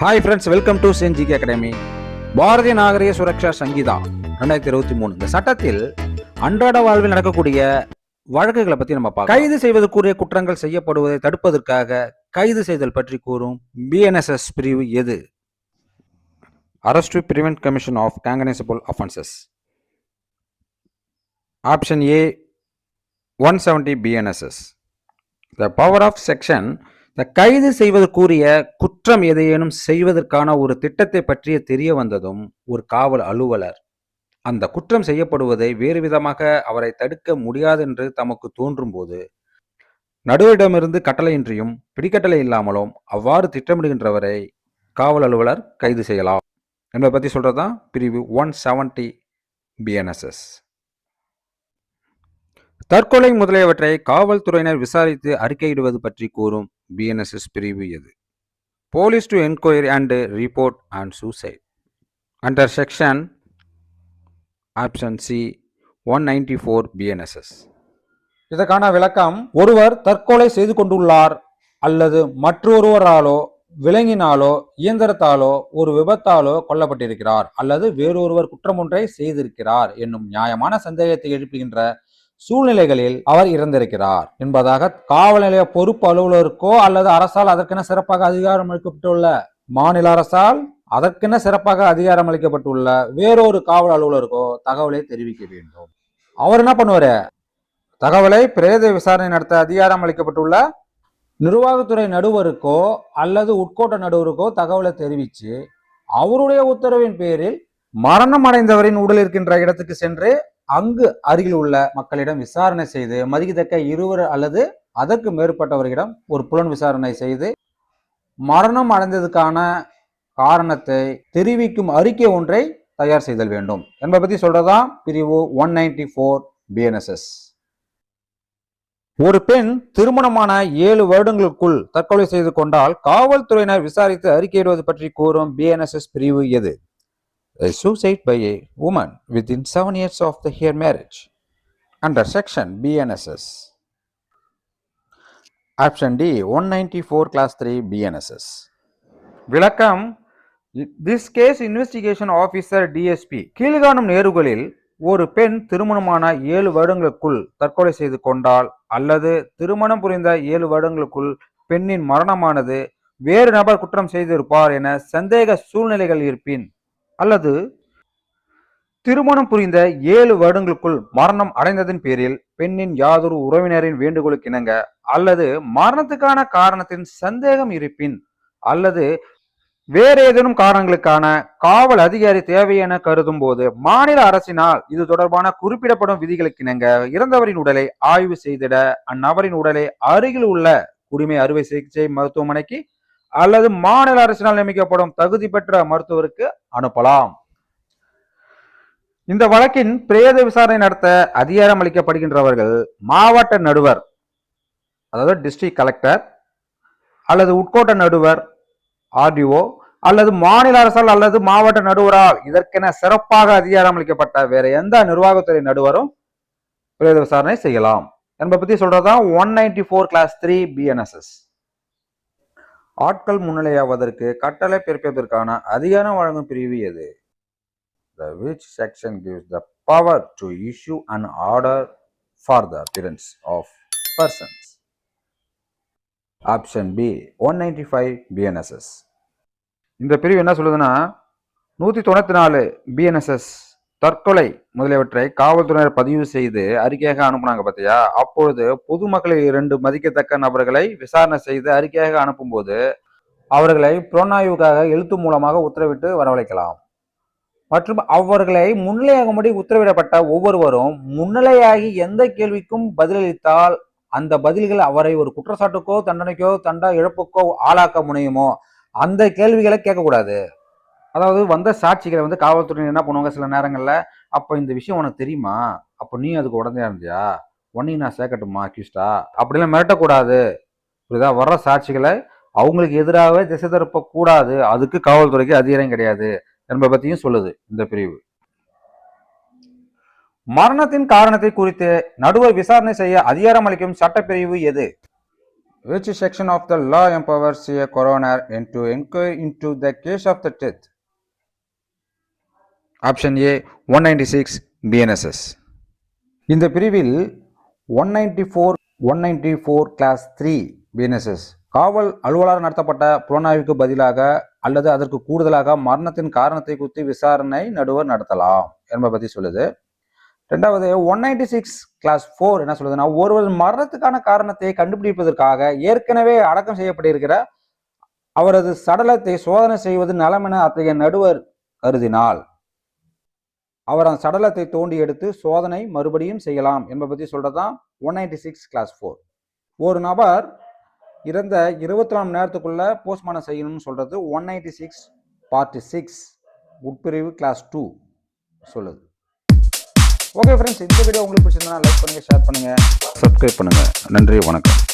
Hi friends, welcome to சென்ஜிகே academy. Bharatiya Nagarik Suraksha Sangeetha 2023 இந்த சட்டத்தில் அன்றாட வாழ்வில் நடக்கக்கூடிய வழக்குகளை பத்தி நம்ம பார்க்கலாம். கைது செய்வதற்குரிய குற்றங்கள் செய்யப்படுவதை தடுப்பதற்காக கைது செய்தல் பற்றி கூறும் பிஎன்எஸ்எஸ் பிரிவு எது? Arrest to Prevent Commission of Cognizable Offences. Option A 170 BNSS. The power of section இந்த கைது செய்வதற்குரிய குற்றம் எதையேனும் செய்வதற்கான ஒரு திட்டத்தை பற்றிய தெரிய வந்ததும் ஒரு காவல் அலுவலர் அந்த குற்றம் செய்யப்படுவதை வேறு விதமாக அவரை தடுக்க முடியாது என்று தமக்கு தோன்றும் போது நடுவரிடமிருந்து கட்டளையின்றியும் பிடிக்கட்டளை இல்லாமலும் அவ்வாறு திட்டமிடுகின்றவரை காவல் அலுவலர் கைது செய்யலாம் என்பதை பற்றி சொல்றதுதான் பிரிவு 170 BNSS. தற்கொலை முதலியவற்றை காவல்துறையினர் விசாரித்து அறிக்கையிடுவது பற்றி கூறும் பிஎன்எஸ்எஸ் பிரிவு எது? Police to enquiry and report and suicide under section option C 194 BNSS. இதற்கான விளக்கம்: ஒருவர் தற்கொலை செய்து கொண்டுள்ளார் அல்லது மற்றொருவராலோ விலங்கினாலோ இயந்திரத்தாலோ ஒரு விபத்தாலோ கொல்லப்பட்டிருக்கிறார் அல்லது வேறொருவர் குற்றம் ஒன்றை செய்திருக்கிறார் என்னும் நியாயமான சந்தேகத்தை எழுப்புகின்ற சூழ்நிலைகளில் அவர் இறந்திருக்கிறார் என்பதாக காவல் நிலைய பொறுப்பு அலுவலருக்கோ அல்லது அரசால் அதற்கென சிறப்பாக அதிகாரம் அளிக்கப்பட்டுள்ள மாநில அரசால் அதற்கென சிறப்பாக அதிகாரம் அளிக்கப்பட்டுள்ள வேறொரு காவல் அலுவலருக்கோ தகவலை தெரிவிக்க வேண்டும். அவர் என்ன பண்ணுவாரு? தகவலை பிரேத விசாரணை நடத்த அதிகாரம் அளிக்கப்பட்டுள்ள நிர்வாகத்துறை நடுவருக்கோ அல்லது உட்கோட்ட நடுவருக்கோ தகவலை தெரிவித்து அவருடைய உத்தரவின் பேரில் மரணம் அடைந்தவரின் உடல் இருக்கின்ற இடத்துக்கு சென்று அங்கு அருகில் உள்ள மக்களிடம் விசாரணை செய்து மதிக்கத்தக்க இருவர் அல்லது அதற்கு மேற்பட்டவர்களிடம் ஒரு புலன் விசாரணை செய்து மரணம் அடைந்ததுக்கான காரணத்தை தெரிவிக்கும் அறிக்கை ஒன்றை தயார் செய்தல் வேண்டும் என்பதை பற்றி சொல்றதான் பிரிவு 194 பிஎன்எஸ்எஸ். ஒரு பெண் திருமணமான 7 வருடங்களுக்குள் தற்கொலை செய்து கொண்டால் காவல்துறையினர் விசாரித்து அறிக்கையிடுவது பற்றி கூறும் பிஎன்எஸ்எஸ் பிரிவு எது? A suicide by a woman within 7 years of her marriage under section BNSS. Option D 194 class 3 BNSS. விளக்கம்: This case investigation officer DSP கீழ்காணும் நேர்வுகளில் ஒரு பெண் திருமணமான 7 வருடங்களுக்குள் தற்கொலை செய்து கொண்டால் அல்லது திருமணம் புரிந்த 7 வருடங்களுக்குள் பெண்ணின் மரணமானது வேறு நபர் குற்றம் செய்திருப்பார் என சந்தேக சூழ்நிலைகள் இருப்பின் அல்லது திருமணம் புரிந்த 7 வருடங்களுக்குள் மரணம் அடைந்ததன் பேரில் பெண்ணின் யாதொரு உறவினரின் வேண்டுகோளுக்கு இணங்க அல்லது மரணத்துக்கான காரணத்தின் சந்தேகம் இருப்பின் அல்லது வேறு ஏதேனும் காரணங்களுக்கான காவல் அதிகாரி தேவை என கருதும் போது மாநில அரசினால் இது தொடர்பான குறிப்பிடப்படும் விதிகளுக்கு இணங்க இறந்தவரின் உடலை ஆய்வு செய்திட அந்நபரின் உடலை அருகில் உள்ள குடிமை அறுவை சிகிச்சை மருத்துவமனைக்கு அல்லது மாநில அரசினால் நியமிக்கப்படும் தகுதி பெற்ற மருத்துவருக்கு அனுப்பலாம். இந்த வழக்கின் பிரேத விசாரணை நடத்த அதிகாரம் அளிக்கப்படுகின்றவர்கள் மாவட்ட நடுவர், அதாவது டிஸ்ட்ரிக்ட் கலெக்டர் அல்லது உட்கோட்ட நடுவர் ஆர்டிஓ அல்லது மாநில அரசால் அல்லது மாவட்ட நடுவரால் இதற்கென சிறப்பாக அதிகாரம் அளிக்கப்பட்ட வேற எந்த நிர்வாகத்துறை நடுவரும் பிரேத விசாரணை செய்யலாம் என்பதை பத்தி சொல்றதுதான் 194 கிளாஸ் 3 பிஎன்எஸ்எஸ். ஆட்கள் முன்னிலையாவதற்கு கட்டளை பிறப்பிப்பதற்கான அதிகாரம் வழங்கும் பிரிவு எது? The which section gives the power to issue an order for the appearance of persons? Option B 195 BNSS. இந்த பிரிவு என்ன சொல்லுதுன்னா 194 BNSS தற்கொலை முதலியவற்றை காவல்துறையினர் பதிவு செய்து அறிக்கையாக அனுப்புனாங்க பார்த்தியா? அப்பொழுது பொதுமக்களில் 2 மதிக்கத்தக்க நபர்களை விசாரணை செய்து அறிக்கையாக அனுப்பும்போது அவர்களை புலனாய்வுக்காக எழுத்து மூலமாக உத்தரவிட்டு வரவழைக்கலாம் மற்றும் அவர்களை முன்னிலையாகும்படி உத்தரவிடப்பட்ட ஒவ்வொருவரும் முன்னிலையாகி எந்த கேள்விக்கும் பதிலளித்தால் அந்த பதில்கள் அவரை ஒரு குற்றச்சாட்டுக்கோ தண்டனைக்கோ இழப்புக்கோ ஆளாக்க முடியுமோ அந்த கேள்விகளை கேட்கக்கூடாது. அதாவது வந்த சாட்சிகளை காவல்துறையினர் என்ன பண்ணுவாங்க சில நேரங்கள்ல, அப்ப இந்த விஷயம் உனக்கு தெரியுமா, அப்ப நீ அதுக்கு உடந்தையா இருந்தியா, உன்னையும் நான் சேர்க்கட்டுமா அக்யூஸ்டா, அப்படிலாம் மிரட்டக்கூடாது. புரியுதா? வர்ற சாட்சிகளை அவங்களுக்கு எதிராகவே திசை திருப்ப கூடாது. அதுக்கு காவல்துறைக்கு அதிகாரம் கிடையாது என்பதை பத்தியும் சொல்லுது இந்த பிரிவு. மரணத்தின் காரணத்தை குறித்து நடுவர் விசாரணை செய்ய அதிகாரம் அளிக்கும் சட்டப்பிரிவு எது? Which section of the law empowers a coroner to inquire into the case of the death? Option A 196 BNSS. இந்த பிரிவில் 194 கிளாஸ் 3 BNSS காவல் அலுவலர் நடத்தப்பட்ட புலனாய்வுக்கு பதிலாக அல்லது அதற்கு கூடுதலாக மரணத்தின் காரணத்தை குறித்து விசாரணை நடுவர் நடத்தலாம் என்பதை பற்றி சொல்லுது. ரெண்டாவது 196 கிளாஸ் 4 என்ன சொல்லுதுன்னா, ஒருவர் மரணத்துக்கான காரணத்தை கண்டுபிடிப்பதற்காக ஏற்கனவே அடக்கம் செய்யப்பட்டிருக்கிற அவரது சடலத்தை சோதனை செய்வது நலம் என அத்தகைய நடுவர் கருதினால் அவர் அந்த சடலத்தை தோண்டி எடுத்து சோதனை மறுபடியும் செய்யலாம் என்பதை பற்றி சொல்றதுதான் 196 கிளாஸ் 4. ஒரு நபர் இறந்த 24 மணி நேரத்துக்குள்ள போஸ்ட்மார்ட்டம் செய்யணும்னு சொல்றது 196 பார்ட் 6 உட்பிரிவு கிளாஸ் 2 சொல்லுது. ஓகே ஃப்ரெண்ட்ஸ், இந்த வீடியோ உங்களுக்கு பிடிச்சிருந்தா லைக் பண்ணுங்க, ஷேர் பண்ணுங்க, சப்ஸ்கிரைப் பண்ணுங்க. நன்றி, வணக்கம்.